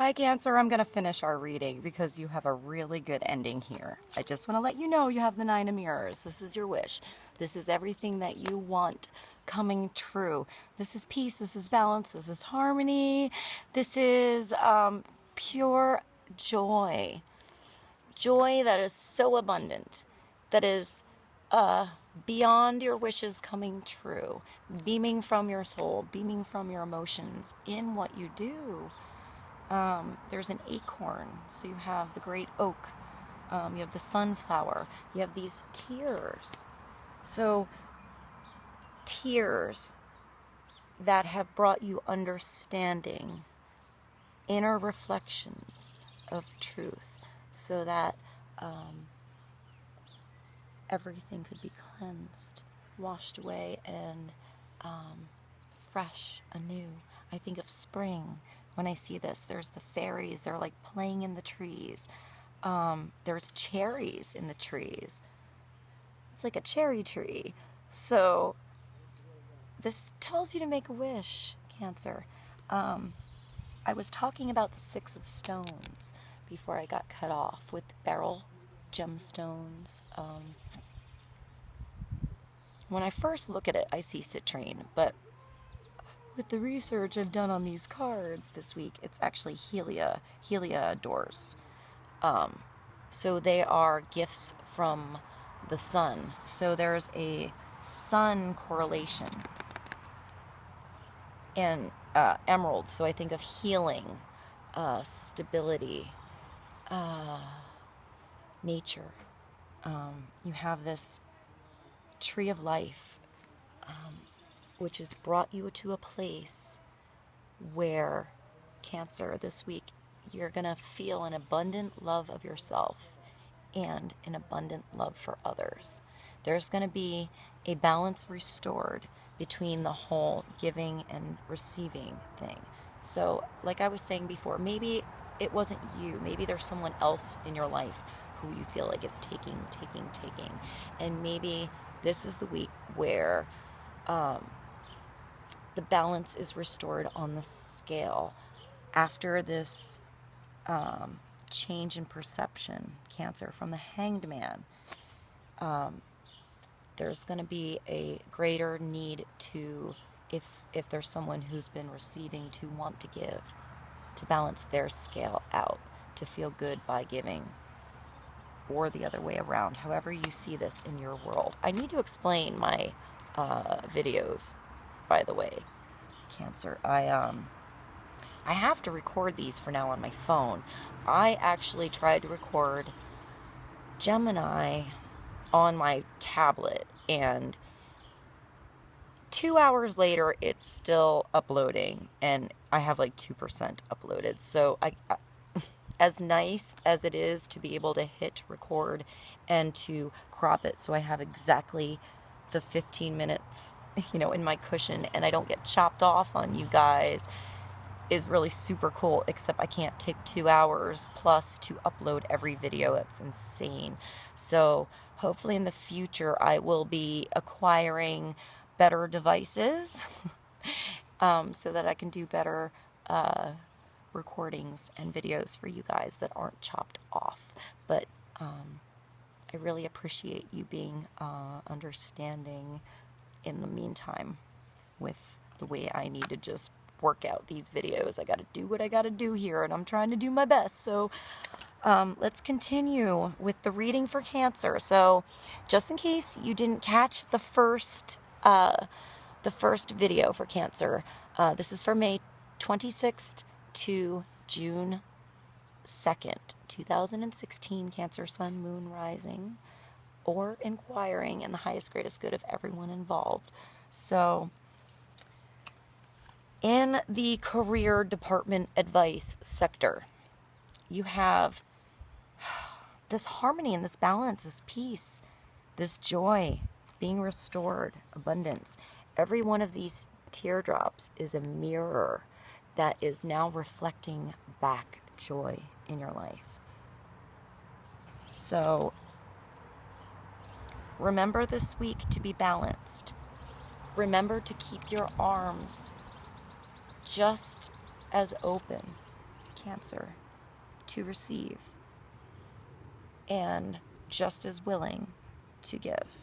Hi, Cancer. I'm going to finish our reading because you have a really good ending here. I just want to let you know you have the Nine of Mirrors. This is your wish. This is everything that you want coming true. This is peace. This is balance. This is harmony. This is pure joy. Joy that is so abundant, that is beyond your wishes coming true, beaming from your soul, beaming from your emotions in what you do. There's an acorn, so you have the great oak, you have the sunflower, you have these tears. So tears that have brought you understanding, inner reflections of truth, so that everything could be cleansed, washed away, and fresh, anew. I think of spring when I see this. There's the fairies, they're like playing in the trees. There's cherries in the trees. It's like a cherry tree. So this tells you to make a wish, Cancer. I was talking about the Six of Stones before I got cut off with beryl gemstones. When I first look at it, I see citrine, but with the research I've done on these cards this week, it's actually heliodors. So they are gifts from the sun. So there's a sun correlation. And emerald, so I think of healing, stability, nature. You have this tree of life, which has brought you to a place where, Cancer, this week, you're going to feel an abundant love of yourself and an abundant love for others. There's going to be a balance restored between the whole giving and receiving thing. So, like I was saying before, maybe it wasn't you. Maybe there's someone else in your life who you feel like is taking. And maybe this is the week where the balance is restored on the scale after this change in perception, Cancer, from the Hanged Man. There's going to be a greater need to, if there's someone who's been receiving, to want to give, to balance their scale out, to feel good by giving, or the other way around, however you see this in your world. I need to explain my videos, by the way, Cancer. I have to record these for now on my phone. I actually tried to record Gemini on my tablet, and 2 hours later it's still uploading, and I have like 2% uploaded. So I as nice as it is to be able to hit record and to crop it so I have exactly the 15 minutes, in my cushion, and I don't get chopped off on you guys, is really super cool, except I can't take 2 hours plus to upload every video. That's insane. So hopefully in the future I will be acquiring better devices so that I can do better recordings and videos for you guys that aren't chopped off. But I really appreciate you being understanding in the meantime with the way I need to just work out these videos. I got to do what I got to do here, and I'm trying to do my best. So let's continue with the reading for Cancer. So just in case you didn't catch the first video for Cancer, this is for May 26th to June 2nd, 2016, Cancer, Sun, Moon, Rising, or inquiring in the highest, greatest good of everyone involved. So in the career department advice sector, you have this harmony and this balance, this peace, this joy being restored, abundance. Every one of these teardrops is a mirror that is now reflecting back joy in your life. So remember this week to be balanced. Remember to keep your arms just as open, Cancer, to receive, and just as willing to give.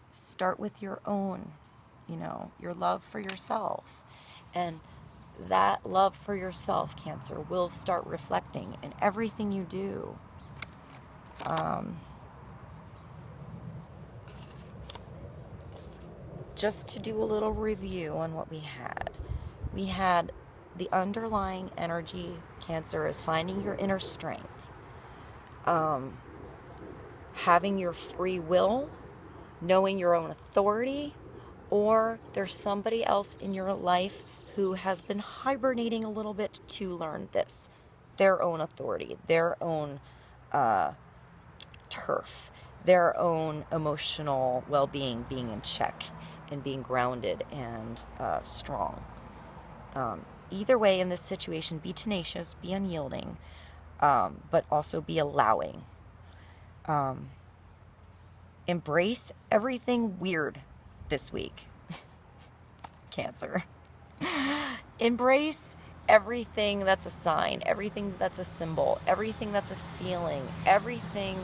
Start with your own, your love for yourself. And that love for yourself, Cancer, will start reflecting in everything you do. Just to do a little review on what we had. We had the underlying energy, Cancer, is finding your inner strength. Having your free will, knowing your own authority, or there's somebody else in your life who has been hibernating a little bit to learn this, their own authority, their own turf, their own emotional well-being, being in check and being grounded and strong. Either way, in this situation, be tenacious, be unyielding, but also be allowing. Embrace everything weird this week, Cancer. Embrace everything that's a sign, everything that's a symbol, everything that's a feeling, everything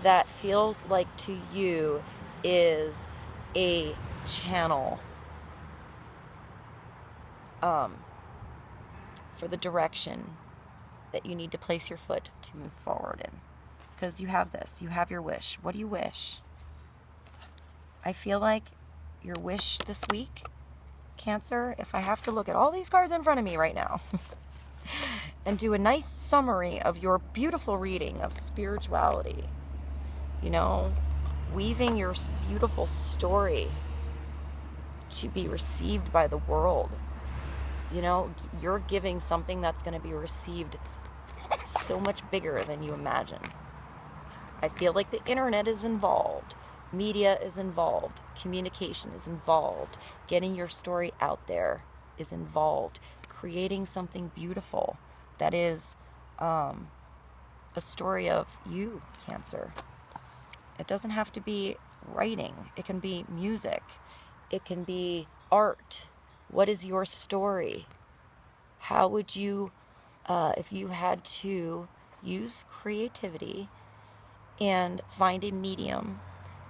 that feels like to you is a channel for the direction that you need to place your foot to move forward in. Because you have this, you have your wish. What do you wish? I feel like your wish this week, Cancer, if I have to look at all these cards in front of me right now and do a nice summary of your beautiful reading of spirituality, weaving your beautiful story to be received by the world. You're giving something that's going to be received so much bigger than you imagine. I feel like the internet is involved. Media is involved. Communication is involved. Getting your story out there is involved. Creating something beautiful that is a story of you, Cancer. It doesn't have to be writing. It can be music. It can be art. What is your story? How would you, if you had to use creativity and find a medium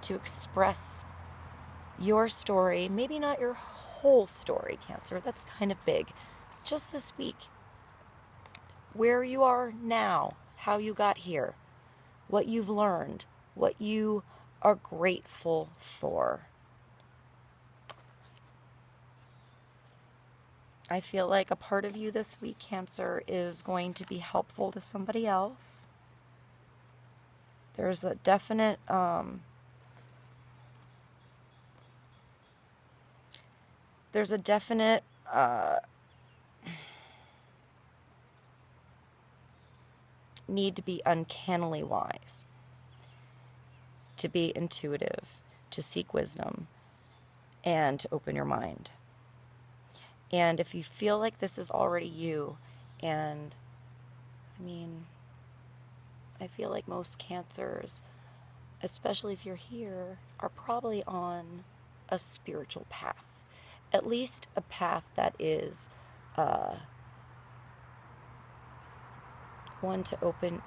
to express your story, maybe not your whole story, Cancer, that's kind of big, just this week, where you are now, how you got here, what you've learned, what you are grateful for. I feel like a part of you this week, Cancer, is going to be helpful to somebody else. There's a definite need to be uncannily wise, to be intuitive, to seek wisdom, and to open your mind. And if you feel like this is already you, and I feel like most Cancers, especially if you're here, are probably on a spiritual path. At least a path that is one to open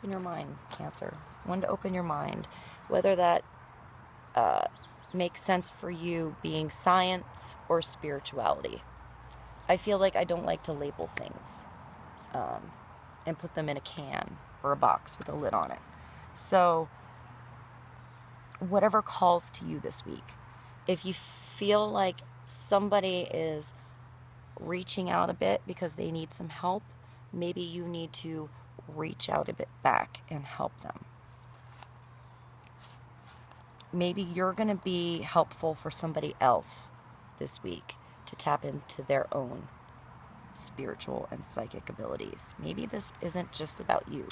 your mind, Cancer. One to open your mind. Whether that makes sense for you being science or spirituality. I feel like I don't like to label things and put them in a can or a box with a lid on it. So whatever calls to you this week, if you feel like somebody is reaching out a bit because they need some help, maybe you need to reach out a bit back and help them. Maybe you're going to be helpful for somebody else this week to tap into their own spiritual and psychic abilities. Maybe this isn't just about you.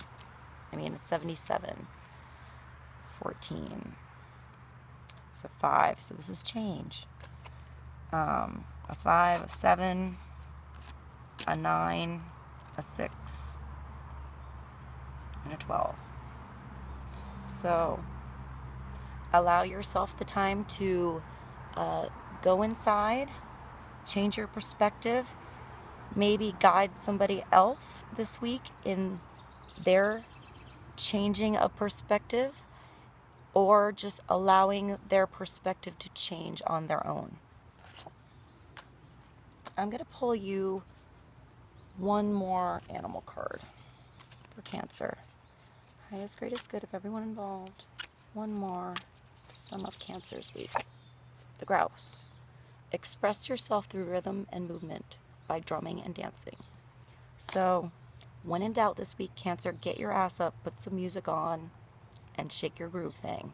It's 77, 14, so 5, so this is change. A 5, a 7, a 9, a 6, and a 12. So allow yourself the time to go inside, change your perspective, maybe guide somebody else this week in their changing of perspective, or just allowing their perspective to change on their own. I'm going to pull you one more animal card for Cancer. Highest, greatest good of everyone involved. One more to sum up Cancer's week. The grouse. Express yourself through rhythm and movement by drumming and dancing. So, when in doubt this week, Cancer, get your ass up, put some music on, and shake your groove thing.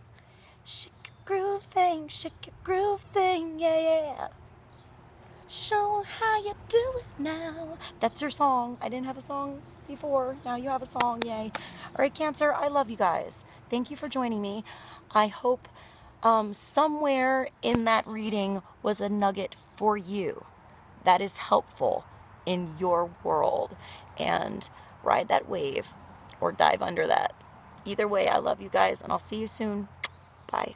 Shake your groove thing, shake your groove thing, yeah, yeah. Show 'em how you do it now. That's your song. I didn't have a song before. Now you have a song, yay. All right, Cancer, I love you guys. Thank you for joining me. I hope somewhere in that reading was a nugget for you that is helpful in your world. And ride that wave or dive under that. Either way, I love you guys, and I'll see you soon. Bye.